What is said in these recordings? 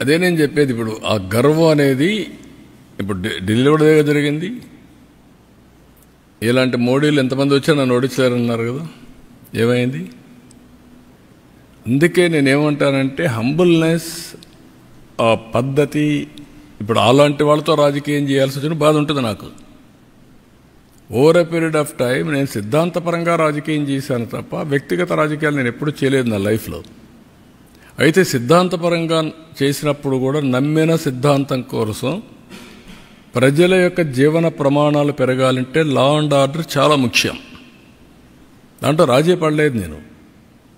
అదే నేను చెప్పేది. ఇప్పుడు ఆ గర్వం అనేది ఇప్పుడు ఢిల్లీలో కూడా జరిగింది. ఇలాంటి మోడీలు ఎంతమంది వచ్చా నన్ను ఓడించలేరన్నారు కదా, ఏమైంది? అందుకే నేనేమంటానంటే హంబుల్నెస్, ఆ పద్ధతి. ఇప్పుడు అలాంటి వాళ్ళతో రాజకీయం చేయాల్సి వచ్చిన బాధ ఉంటుంది నాకు. Over a period of time నేను సిద్ధాంతపరంగా రాజకీయం చేశాను తప్ప వ్యక్తిగత రాజకీయాలు నేను ఎప్పుడూ చేయలేదు నా లైఫ్లో. అయితే సిద్ధాంతపరంగా చేసినప్పుడు కూడా నమ్మిన సిద్ధాంతం కోసం ప్రజల యొక్క జీవన ప్రమాణాలు పెరగాలంటే లా అండ్ ఆర్డర్ చాలా ముఖ్యం. దాంట్లో రాజీ పడలేదు నేను.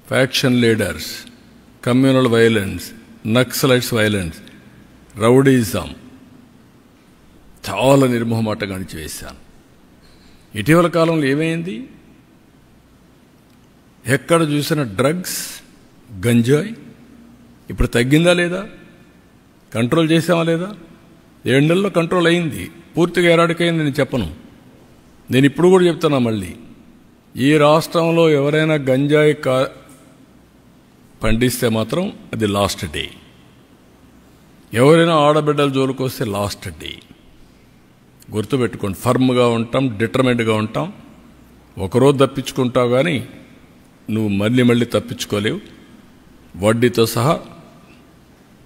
Faction leaders, communal violence, Naxalites violence, rowdyism చాలా నిర్మోహమాటంగా అణిచివేశాను. ఇటీవల కాలంలో ఏమైంది? ఎక్కడ చూసిన డ్రగ్స్, గంజాయి. ఇప్పుడు తగ్గిందా లేదా? కంట్రోల్ చేసామా లేదా? 7 నెలల్లో కంట్రోల్ అయింది. పూర్తిగా ఎరాడికైంది నేను చెప్పను. నేను ఇప్పుడు కూడా చెప్తున్నా మళ్ళీ, ఈ రాష్ట్రంలో ఎవరైనా గంజాయి పండిస్తే మాత్రం అది లాస్ట్ డే. ఎవరైనా ఆడబిడ్డల జోలికి వస్తే లాస్ట్ డే. గుర్తుపెట్టుకోండి. ఫర్మ్గా ఉంటాం, డిటర్మెంట్గా ఉంటాం. ఒకరోజు తప్పించుకుంటావు కానీ నువ్వు మళ్ళీ తప్పించుకోలేవు. వడ్డీతో సహా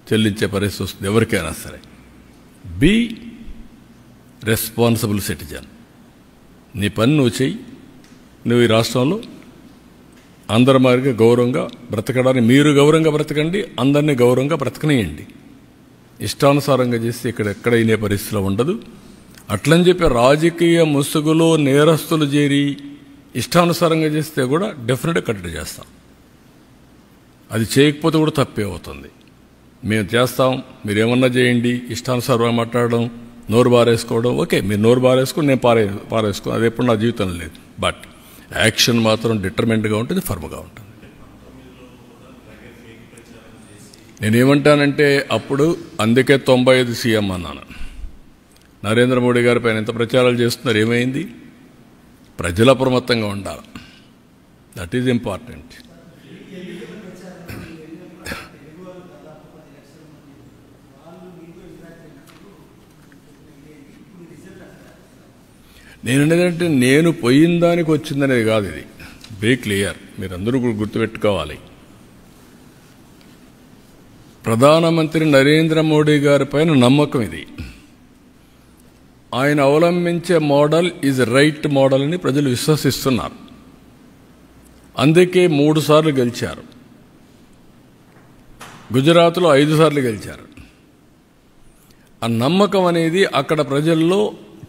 చెల్లించే పరిస్థితి వస్తుంది ఎవరికైనా సరే. Be responsible citizen. నీ పని నువ్వు చెయ్యి. నువ్వు ఈ రాష్ట్రంలో అందరి మాదిరిగా గౌరవంగా బ్రతకడానికి మీరు గౌరవంగా బ్రతకండి, అందరినీ గౌరవంగా బ్రతకనియండి. ఇష్టానుసారంగా చేస్తే ఇక్కడ ఎక్కడ అయినే పరిస్థితిలో ఉండదు. అట్లని చెప్పి రాజకీయ ముసుగులో నేరస్తులు చేరి ఇష్టానుసారంగా చేస్తే కూడా డెఫినెట్గా కట్టడి చేస్తాం. అది చేయకపోతే కూడా తప్పే అవుతుంది. మేము చేస్తాం, మీరేమన్నా చేయండి. ఇష్టానుసారంగా మాట్లాడడం, నోరు బారేసుకోవడం, ఓకే మీరు నోరు బారేసుకుని నేను పారేసుకో, అది ఎప్పుడు నా జీవితంలో లేదు. బట్ యాక్షన్ మాత్రం డిటర్మెంట్గా ఉంటుంది, ఫర్మ్గా ఉంటుంది. నేనేమంటానంటే అప్పుడు అందుకే 95 సీఎం అన్నాను. నరేంద్ర మోడీ గారి పైన ఎంత ప్రచారాలు చేస్తున్నారు, ఏమైంది? ప్రజల అప్రమత్తంగా ఉండాలి. That is important. నేననేదంటే నేను పోయిన దానికి వచ్చిందనేది కాదు. ఇది వెరీ క్లియర్, మీరందరూ గుర్తుపెట్టుకోవాలి. ప్రధానమంత్రి నరేంద్ర మోడీ గారి పైన నమ్మకం ఇది. ఆయన అవలంబించే మోడల్ ఈజ్ రైట్ మోడల్ అని ప్రజలు విశ్వసిస్తున్నారు. అందుకే 3 సార్లు గెలిచారు. గుజరాత్లో 5 సార్లు గెలిచారు. ఆ నమ్మకం అనేది అక్కడ ప్రజల్లో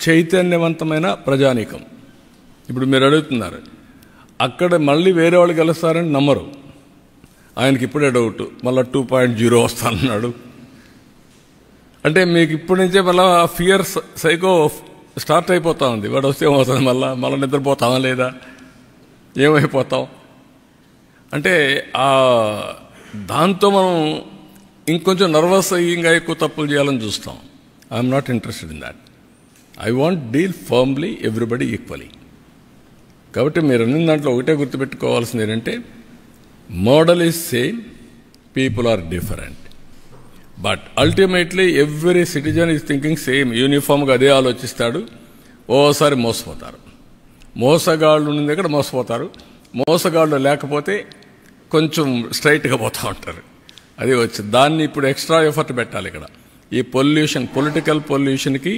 చైతన్యవంతమైన ప్రజానీకం. ఇప్పుడు మీరు అడుగుతున్నారు, అక్కడ మళ్ళీ వేరే వాళ్ళు గెలుస్తారని నమ్మరు. ఆయనకి ఇప్పుడే డౌట్, మళ్ళీ 2.0 వస్తానన్నాడు. అంటే మీకు ఇప్పటి నుంచే మళ్ళీ ఫియర్ సైకో స్టార్ట్ అయిపోతా ఉంది. వాడు వస్తే ఏమవుతుంది, మళ్ళీ నిద్రపోతామా లేదా, ఏమైపోతాం అంటే దాంతో మనం ఇంకొంచెం నర్వస్ అయ్యి ఇంకా ఎక్కువ తప్పులు చేయాలని చూస్తాం. I'm not interested in that. I want deal firmly everybody equally. కాబట్టి మీరు అన్ని దాంట్లో ఒకటే గుర్తుపెట్టుకోవాల్సింది ఏంటంటే model is same, people are different. But ultimately every citizen is thinking same. యూనిఫామ్గా అదే ఆలోచిస్తాడు. ఓసారి మోసపోతారు. మోసగాళ్ళు ఉన్న దగ్గర మోసపోతారు. మోసగాళ్ళు లేకపోతే కొంచెం స్ట్రైట్గా పోతూ ఉంటారు. అది వచ్చింది. దాన్ని ఇప్పుడు ఎక్స్ట్రా ఎఫర్ట్ పెట్టాలి. ఇక్కడ ఈ పొలిటికల్ పొల్యూషన్కి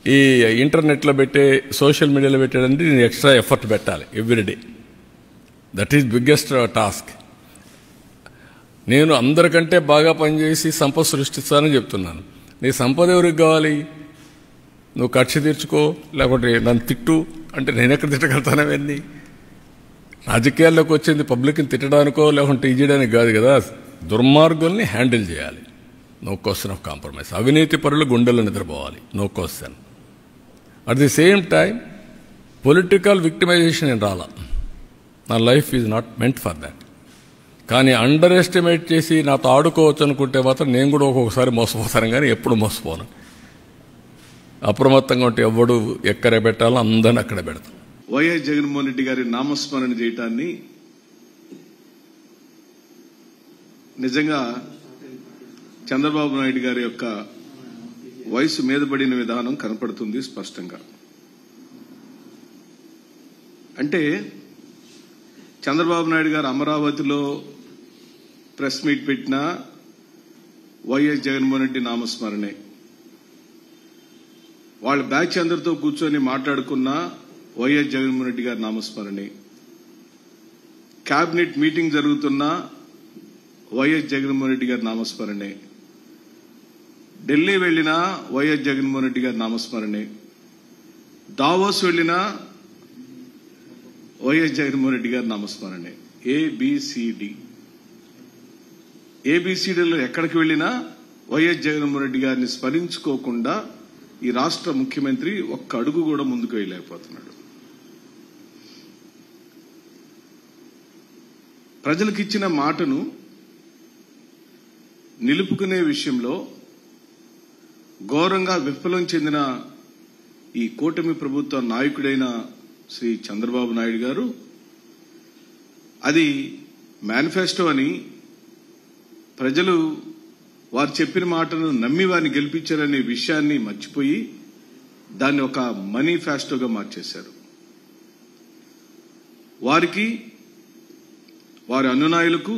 ఈ ఇంటర్నెట్లో పెట్టే, సోషల్ మీడియాలో పెట్టేదంటే నేను ఎక్స్ట్రా ఎఫర్ట్ పెట్టాలి everyday. That is biggest task. నేను అందరికంటే బాగా పనిచేసి సంపద సృష్టిస్తానని చెప్తున్నాను. నీ సంపద ఎవరికి కావాలి? నువ్వు కక్ష తీర్చుకో, లేకపోతే నన్ను తిట్టు అంటే నేను ఎక్కడ తిట్టగలుగుతానవన్నీ? రాజకీయాల్లోకి వచ్చింది పబ్లిక్ని తిట్టడానికో లేకుంటే చేయడానికి కాదు కదా. దుర్మార్గుల్ని హ్యాండిల్ చేయాలి. No question of compromise. అవినీతి పరులు గుండెల్లో నిద్రపోవాలి. No question. At the same time political victimisation ఏం రాలా. నా life is not meant for that. కానీ అండర్ ఎస్టిమేట్ చేసి నాతో ఆడుకోవచ్చు అనుకుంటే మాత్రం నేను కూడా ఒక్కొక్కసారి మోసపోతాను, కానీ ఎప్పుడు మోసపోను. అప్రమత్తంగా ఉంటే ఎవడు ఎక్కడ పెట్టాలో అందరిని అక్కడ పెడతాం. వైఎస్ జగన్మోహన్ రెడ్డి గారి నామస్మరణ చేయటాన్ని నిజంగా చంద్రబాబు నాయుడు గారి యొక్క వయసు మీద పడిన విధానం కనపడుతుంది స్పష్టంగా. అంటే చంద్రబాబు నాయుడు గారు అమరావతిలో ప్రెస్ మీట్ పెట్టినా వైఎస్ జగన్మోహన్ రెడ్డి నామస్మరణే, వాళ్ళ బ్యాచ్ అందరితో కూర్చొని మాట్లాడుకున్న వైఎస్ జగన్మోహన్ రెడ్డి గారి నామస్మరణే, కేబినెట్ మీటింగ్ జరుగుతున్న వైఎస్ జగన్మోహన్ రెడ్డి గారి నామస్మరణే, ఢిల్లీ వెళ్లినా వైఎస్ జగన్మోహన్ రెడ్డి గారి నామస్మరణే, దావోస్ వెళ్లినా వైఎస్ జగన్మోహన్ రెడ్డి గారి నామస్మరణే. ఏబిసిడీలో ఎక్కడికి వెళ్లినా వైఎస్ జగన్మోహన్ రెడ్డి గారిని స్మరించుకోకుండా ఈ రాష్ట్ర ముఖ్యమంత్రి ఒక్క అడుగు కూడా ముందుకు వేయలేకపోతున్నాడు. ప్రజలకిచ్చిన మాటను నిలుపుకునే విషయంలో ఘోరంగా విఫలం చెందిన ఈ కూటమి ప్రభుత్వ నాయకుడైన శ్రీ చంద్రబాబు నాయుడు గారు అది మేనిఫెస్టో అని ప్రజలు వారు చెప్పిన మాటను నమ్మి వారిని గెలిపించారనే విషయాన్ని మర్చిపోయి దాన్ని ఒక మనీఫెస్టోగా మార్చేశారు. వారికి, వారి అనునాయులకు,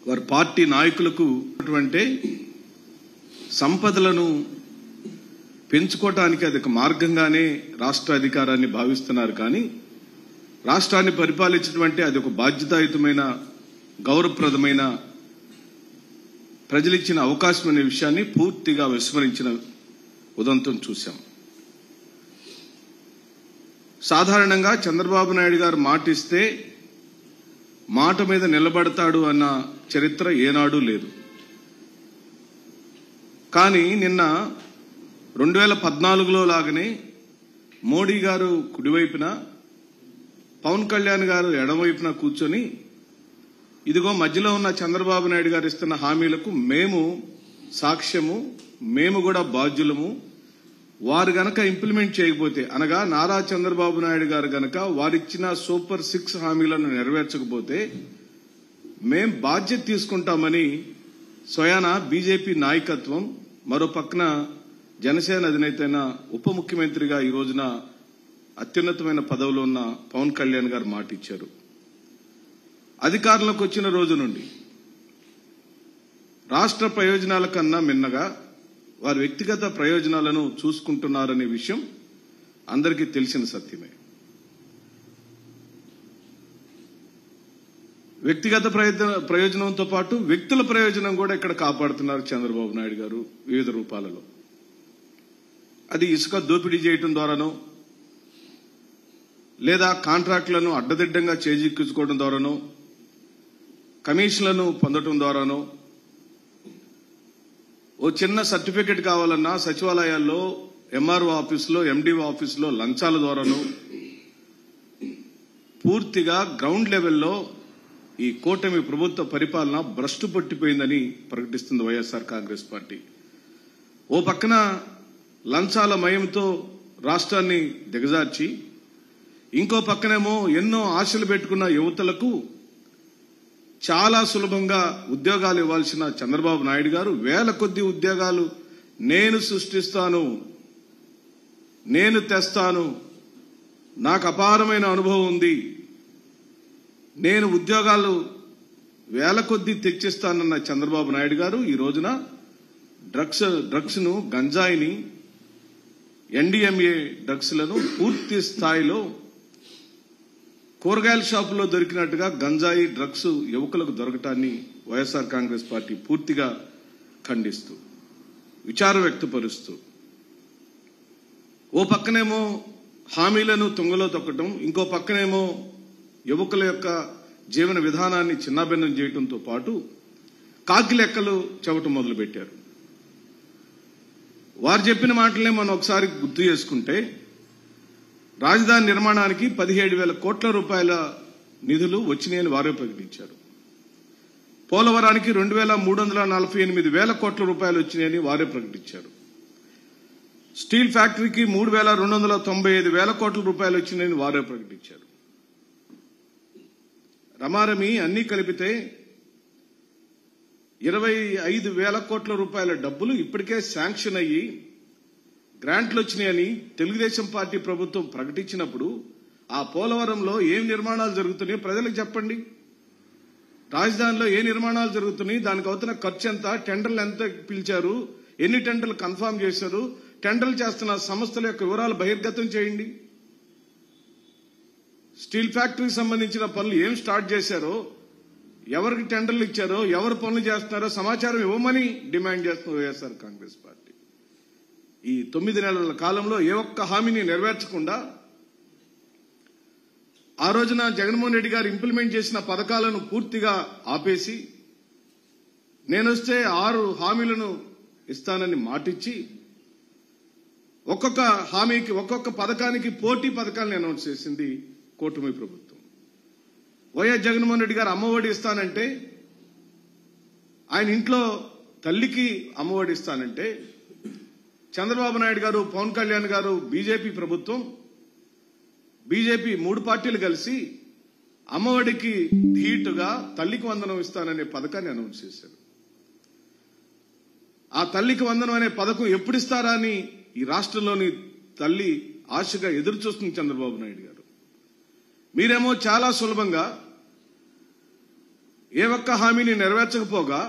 వారి పార్టీ నాయకులకు అటువంటి సంపదలను పెంచుకోవటానికి అది ఒక మార్గంగానే రాష్ట్ర అధికారాన్ని భావిస్తున్నారు. కానీ రాష్ట్రాన్ని పరిపాలించడం అంటే అది ఒక బాధ్యతాయుతమైన, గౌరవప్రదమైన, ప్రజలిచ్చిన అవకాశం అనే విషయాన్ని పూర్తిగా విస్మరించిన ఉదంతం చూశాం. సాధారణంగా చంద్రబాబు నాయుడు గారు మాటిస్తే మాట మీద నిలబడతాడు అన్న చరిత్ర ఏనాడూ లేదు. కానీ నిన్న 2014లో లాగానే మోడీ గారు కుడివైపున, పవన్ కళ్యాణ్ గారు ఎడమవైపున కూర్చొని ఇదిగో మధ్యలో ఉన్న చంద్రబాబు నాయుడు గారు ఇస్తున్న హామీలకు మేము సాక్ష్యము, మేము కూడా బాధ్యులము, వారు గనక ఇంప్లిమెంట్ చేయకపోతే, అనగా నారా చంద్రబాబు నాయుడు గారు గనక వారిచ్చిన సూపర్ 6 హామీలను నెరవేర్చకపోతే మేం బాధ్యత తీసుకుంటామని స్వయాన బీజేపీ నాయకత్వం, మరో పక్కన జనసేన అధినేత ఉప ముఖ్యమంత్రిగా ఈ రోజున అత్యున్నతమైన పదవిలో ఉన్న పవన్ కళ్యాణ్ గారు మాట ఇచ్చారు. అధికారంలోకి వచ్చిన రోజు నుండి రాష్ట్ర ప్రయోజనాల కన్నా మిన్నగా వారి వ్యక్తిగత ప్రయోజనాలను చూసుకుంటున్నారనే విషయం అందరికీ తెలిసిన సత్యమే. వ్యక్తిగత ప్రయోజనంతో పాటు వ్యక్తుల ప్రయోజనం కూడా ఇక్కడ కాపాడుతున్నారు చంద్రబాబు నాయుడు గారు వివిధ రూపాలలో. అది ఇసుక దోపిడీ చేయటం ద్వారానో, లేదా కాంట్రాక్టులను అడ్డదిడ్డంగా చేజిక్కించుకోవడం ద్వారానో, కమిషన్లను పొందటం ద్వారానో, ఓ చిన్న సర్టిఫికెట్ కావాలన్నా సచివాలయాల్లో, ఎంఆర్ఓ ఆఫీసులో, ఎండిఓ ఆఫీసులో లంచాల ద్వారానో పూర్తిగా గ్రౌండ్ లెవెల్లో ఈ కూటమి ప్రభుత్వ పరిపాలన భ్రష్టు పట్టిపోయిందని ప్రకటిస్తుంది వైఎస్ఆర్ కాంగ్రెస్ పార్టీ. ఓ పక్కన లంచాల మయంతో రాష్ట్రాన్ని దిగజార్చి, ఇంకో పక్కనేమో ఎన్నో ఆశలు పెట్టుకున్న యువతలకు చాలా సులభంగా ఉద్యోగాలు ఇవ్వాల్సిన చంద్రబాబు నాయుడు గారు వేల కొద్ది ఉద్యోగాలు నేను సృష్టిస్తాను, నేను తెస్తాను, నాకు అపారమైన అనుభవం ఉంది, నేను ఉద్యోగాలు వేల కొద్ది తెచ్చిస్తానన్న చంద్రబాబు నాయుడు గారు ఈ రోజున డ్రగ్స్ ను, గంజాయిని, ఎన్డీఎంఏ డ్రగ్స్ లను పూర్తి స్థాయిలో కూరగాయల షాపుల్లో దొరికినట్టుగా గంజాయి, డ్రగ్స్ యువకులకు దొరకటాన్ని వైఎస్ఆర్ కాంగ్రెస్ పార్టీ పూర్తిగా ఖండిస్తూ, విచారం వ్యక్తపరుస్తూ, ఓ పక్కనేమో హామీలను తుంగలో తొక్కటం, ఇంకో పక్కనేమో యువకుల యొక్క జీవన విధానాన్ని చిన్నాభిన్నం చేయడంతో పాటు కాకి లెక్కలు చెవటం మొదలుపెట్టారు. వారు చెప్పిన మాటలనే మనం ఒకసారి గుర్తు చేసుకుంటే, రాజధాని నిర్మాణానికి 17,000 కోట్ల రూపాయల నిధులు వచ్చినాయని వారే ప్రకటించారు. పోలవరానికి 2,348,000 కోట్ల రూపాయలు వచ్చినాయని వారే ప్రకటించారు. స్టీల్ ఫ్యాక్టరీకి 3,295,000 కోట్ల రూపాయలు వచ్చినాయని వారే ప్రకటించారు. రమారమి అన్ని కలిపితే 25,000 కోట్ల రూపాయల డబ్బులు ఇప్పటికే శాంక్షన్ అయ్యి గ్రాంట్లు వచ్చినాయని తెలుగుదేశం పార్టీ ప్రభుత్వం ప్రకటించినప్పుడు ఆ పోలవరంలో ఏం నిర్మాణాలు జరుగుతున్నాయో ప్రజలకు చెప్పండి. రాజధానిలో ఏ నిర్మాణాలు జరుగుతున్నాయి, దానికి అవుతున్న ఖర్చు ఎంత, టెండర్లు ఎంత పిలిచారు, ఎన్ని టెండర్లు కన్ఫర్మ్ చేశారు, టెండర్లు చేస్తున్న సంస్థల యొక్క వివరాలు బహిర్గతం చేయండి. స్టీల్ ఫ్యాక్టరీకి సంబంధించిన పనులు ఏం స్టార్ట్ చేశారో, ఎవరికి టెండర్లు ఇచ్చారో, ఎవరు పనులు చేస్తున్నారో సమాచారం ఇవ్వమని డిమాండ్ చేస్తున్న వైఎస్ఆర్ కాంగ్రెస్ పార్టీ ఈ 9 నెలల కాలంలో ఏ ఒక్క హామీని నెరవేర్చకుండా ఆ రోజున జగన్మోహన్ రెడ్డి గారు ఇంప్లిమెంట్ చేసిన పథకాలను పూర్తిగా ఆపేసి నేనొస్తే 6 హామీలను ఇస్తానని మాటిచ్చి ఒక్కొక్క హామీకి ఒక్కొక్క పథకానికి పోటీ పథకాలను అనౌన్స్ చేసింది కూటమి ప్రభుత్వం. వైఎస్ జగన్మోహన్ రెడ్డి గారు అమ్మఒడి ఇస్తానంటే, ఆయన ఇంట్లో తల్లికి అమ్మఒడి ఇస్తానంటే, చంద్రబాబు నాయుడు గారు, పవన్ కళ్యాణ్ గారు, బీజేపీ ప్రభుత్వం, బీజేపీ 3 పార్టీలు కలిసి అమ్మఒడికి ధీటుగా తల్లికి వందనం ఇస్తాననే పథకాన్ని అనౌన్స్ చేశారు. ఆ తల్లికి వందనం అనే పథకం ఎప్పుడు ఇస్తారా అని ఈ రాష్ట్రంలోని తల్లి ఆశగా ఎదురు చూస్తుంది చంద్రబాబు నాయుడు గారు. మీరేమో చాలా సులభంగా ఏ ఒక్క హామీని నెరవేర్చకపోగా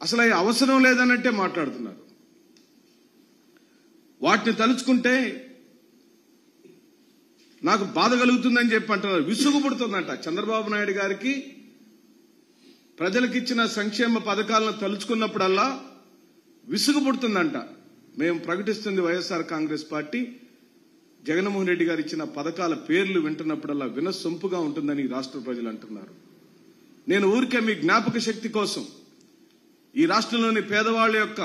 అసలు అవసరం లేదన్నట్టే మాట్లాడుతున్నారు. వాటిని తలుచుకుంటే నాకు బాధ కలుగుతుందని చెప్పి అంటున్నారు. విసుగు పుడుతుందంట చంద్రబాబు నాయుడు గారికి. ప్రజలకిచ్చిన సంక్షేమ పథకాలను తలుచుకున్నప్పుడల్లా విసుగు పుడుతుందంట. మేము ప్రకటిస్తుంది వైఎస్ఆర్ కాంగ్రెస్ పార్టీ జగన్మోహన్ రెడ్డి గారు ఇచ్చిన పథకాల పేర్లు వింటున్నప్పుడల్లా వినసొంపుగా ఉంటుందని రాష్ట్ర ప్రజలు అంటున్నారు. నేను ఊరికే మీ జ్ఞాపక శక్తి కోసం ఈ రాష్ట్రంలోని పేదవాళ్ల యొక్క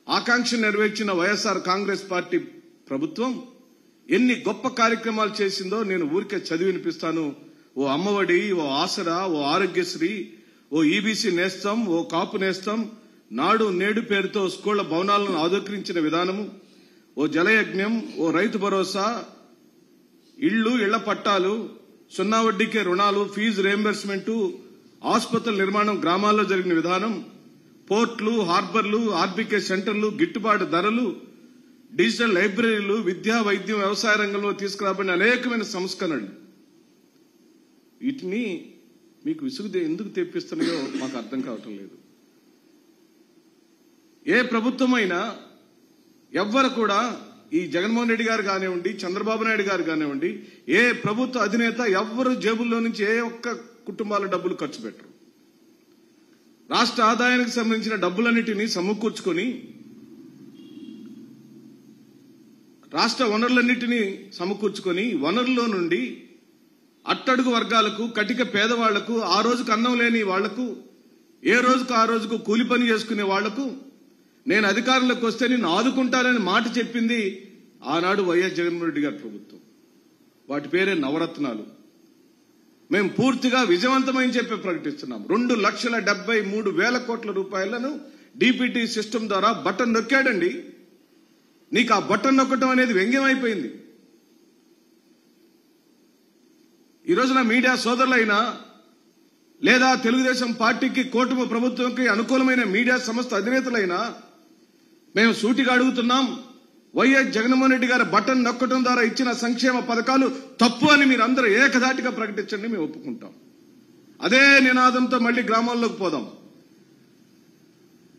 ఆకాంక్ష నెరవేర్చిన వైఎస్ఆర్ కాంగ్రెస్ పార్టీ ప్రభుత్వం ఎన్ని గొప్ప కార్యక్రమాలు చేసిందో నేను ఊరికే చదివి వినిపిస్తాను. ఓ అమ్మఒడి, ఓ ఆసరా, ఓ ఆరోగ్యశ్రీ, ఓ ఈబీసీ నేస్తం, ఓ కాపు నేస్తం, నాడు నేడు పేరుతో స్కూళ్ల భవనాలను ఆధుకరించిన విధానము, ఓ జలయజ్ఞం, ఓ రైతు భరోసా, ఇళ్ల పట్టాలు, 0 వడ్డీకే రుణాలు, ఫీజు రియంబర్స్మెంట్, ఆసుపత్రుల నిర్మాణం గ్రామాల్లో జరిగిన విధానం, పోర్ట్లు, హార్బర్లు, ఆర్బీకే సెంటర్లు, గిట్టుబాటు ధరలు, డిజిటల్ లైబ్రరీలు, విద్యా, వైద్యం, వ్యవసాయ రంగంలో తీసుకురాబడిన అనేకమైన సంస్కరణలు. వీటిని మీకు విసుగు ఎందుకు తెప్పిస్తున్నాయో మాకు అర్థం కావటం లేదు. ఏ ప్రభుత్వమైనా ఎవ్వరు కూడా ఈ జగన్మోహన్ రెడ్డి గారు కానివ్వండి, చంద్రబాబు నాయుడు గారు కానివ్వండి, ఏ ప్రభుత్వ అధినేత ఎవ్వరు జేబుల్లో నుంచి ఏ ఒక్క కుటుంబాల డబ్బులు ఖర్చు పెట్టరు. రాష్ట్ర ఆదాయానికి సంబంధించిన డబ్బులన్నిటినీ సమకూర్చుకొని రాష్ట్ర వనరులన్నిటినీ సమకూర్చుకొని వనరుల్లో నుండి అట్టడుగు వర్గాలకు, కటిక పేదవాళ్లకు, ఆ రోజుకు అన్నం లేని వాళ్లకు, ఏ రోజుకు ఆ రోజుకు కూలి పని చేసుకునే వాళ్లకు నేను అధికారంలోకి వస్తే నిన్ను ఆదుకుంటానని మాట చెప్పింది ఆనాడు వైఎస్ జగన్మోహన్ రెడ్డి గారి ప్రభుత్వం. వాటి పేరే నవరత్నాలు. మేము పూర్తిగా విజయవంతమని చెప్పి ప్రకటిస్తున్నాం. 2,73,000 కోట్ల రూపాయలను డీపీటీ సిస్టమ్ ద్వారా బటన్ నొక్కాడండి. నీకు ఆ బటన్ నొక్కటం అనేది వ్యంగ్యమైపోయింది. ఈ రోజున మీడియా సోదరులైనా లేదా తెలుగుదేశం పార్టీకి, కూటమి ప్రభుత్వంకి అనుకూలమైన మీడియా సంస్థ అధినేతలైనా మేము సూటిగా అడుగుతున్నాం. వైఎస్ జగన్మోహన్ రెడ్డి గారు బటన్ నొక్కడం ద్వారా ఇచ్చిన సంక్షేమ పథకాలు తప్పు అని మీరు అందరూ ఏకధాటిగా ప్రకటించండి, మేము ఒప్పుకుంటాం. అదే నినాదంతో మళ్లీ గ్రామాల్లోకి పోదాం.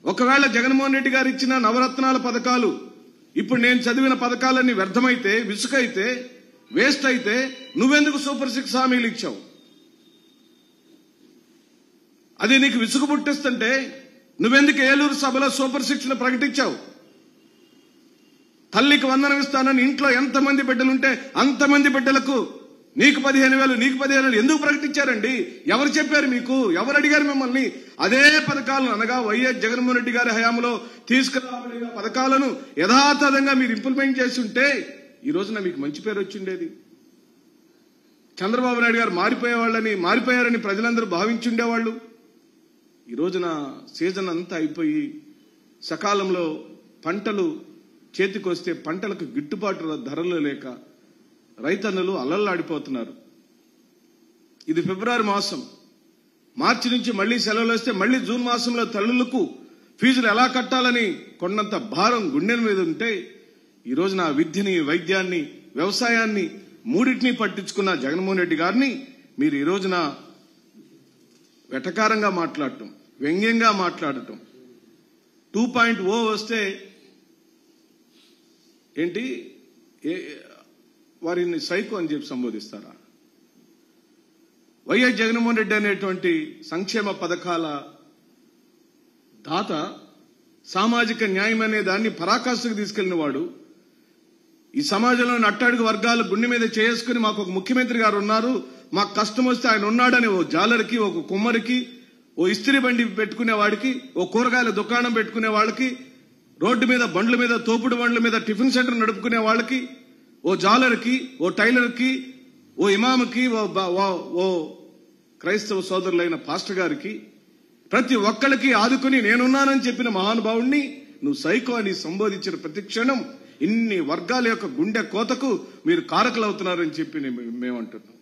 ఒకవేళ జగన్మోహన్ రెడ్డి గారు ఇచ్చిన నవరత్నాల పథకాలు ఇప్పుడు నేను చదివిన పథకాలన్నీ వ్యర్థమైతే, విసుకైతే, వేస్ట్ అయితే నువ్వెందుకు సూపర్ 6 హామీలు ఇచ్చావు? అది నీకు విసుగు పుట్టిస్తుంటే నువ్వెందుకు ఏలూరు సభలో సూపర్ 6 ప్రకటించావు? తల్లికి వందనం ఇస్తానని ఇంట్లో ఎంతమంది బిడ్డలుంటే అంతమంది బిడ్డలకు నీకు 15,000, నీకు 15,000 ఎందుకు ప్రకటించారండి? ఎవరు చెప్పారు మీకు? ఎవరు అడిగారు మిమ్మల్ని? అదే పథకాలను అనగా వైఎస్ జగన్మోహన్ రెడ్డి గారి హయాంలో తీసుకురాబడిన పథకాలను యథాతథంగా మీరు ఇంప్లిమెంట్ చేసి ఉంటే ఈ రోజున మీకు మంచి పేరు వచ్చిండేది. చంద్రబాబు నాయుడు గారు మారిపోయారని ప్రజలందరూ భావించుండేవాళ్ళు. ఈ రోజున సీజన్ అంతా అయిపోయి సకాలంలో పంటలు చేతికొస్తే పంటలకు గిట్టుబాటు ధరలు లేక రైతన్నులు అల్లల్లాడిపోతున్నారు. ఇది ఫిబ్రవరి మాసం. మార్చి నుంచి మళ్లీ సెలవులు వస్తే మళ్లీ జూన్ మాసంలో తల్లులకు ఫీజులు ఎలా కట్టాలని కొండంత భారం గుండెల మీద ఉంటే ఈ రోజు నా విద్యని, వైద్యాన్ని, వ్యవసాయాన్ని మూడింటిని పట్టించుకున్న జగన్మోహన్ రెడ్డి గారిని మీరు ఈ రోజున వెటకారంగా మాట్లాడటం, వ్యంగ్యంగా మాట్లాడటం, 2.0 వస్తే ఏంటి వారిని సైకో అని చెప్పి సంబోధిస్తారా? వైఎస్ జగన్మోహన్ రెడ్డి అనేటువంటి సంక్షేమ పథకాల దాత, సామాజిక న్యాయం అనే దాన్ని పరాకాష్ఠకు తీసుకెళ్లిన వాడు, ఈ సమాజంలోని అట్టడుగు వర్గాల గుండె మీద చేసుకుని మాకు ఒక ముఖ్యమంత్రి గారు ఉన్నారు, మాకు కష్టం వస్తే ఆయన ఉన్నాడని ఓ జాలరికి, ఒక కుమ్మరికి, ఓ ఇస్త్రీ బండి పెట్టుకునే వాడికి, ఓ కూరగాయల దుకాణం పెట్టుకునే వాళ్ళకి, రోడ్డు మీద బండ్ల మీద, తోపుడు బండ్ల మీద టిఫిన్ సెంటర్ నడుపుకునే వాళ్ళకి, ఓ జాలర్కి, ఓ టైలర్కి, ఓ ఇమాముకి, ఓ క్రైస్తవ సోదరులైన పాస్టర్ గారికి, ప్రతి ఒక్కరికి ఆదుకుని నేనున్నానని చెప్పిన మహానుభావుణ్ణి నువ్వు సైకో అని సంబోధించిన ప్రతి క్షణం ఇన్ని వర్గాల యొక్క గుండె కోతకు మీరు కారకులవుతున్నారని చెప్పి మేమంటున్నాం.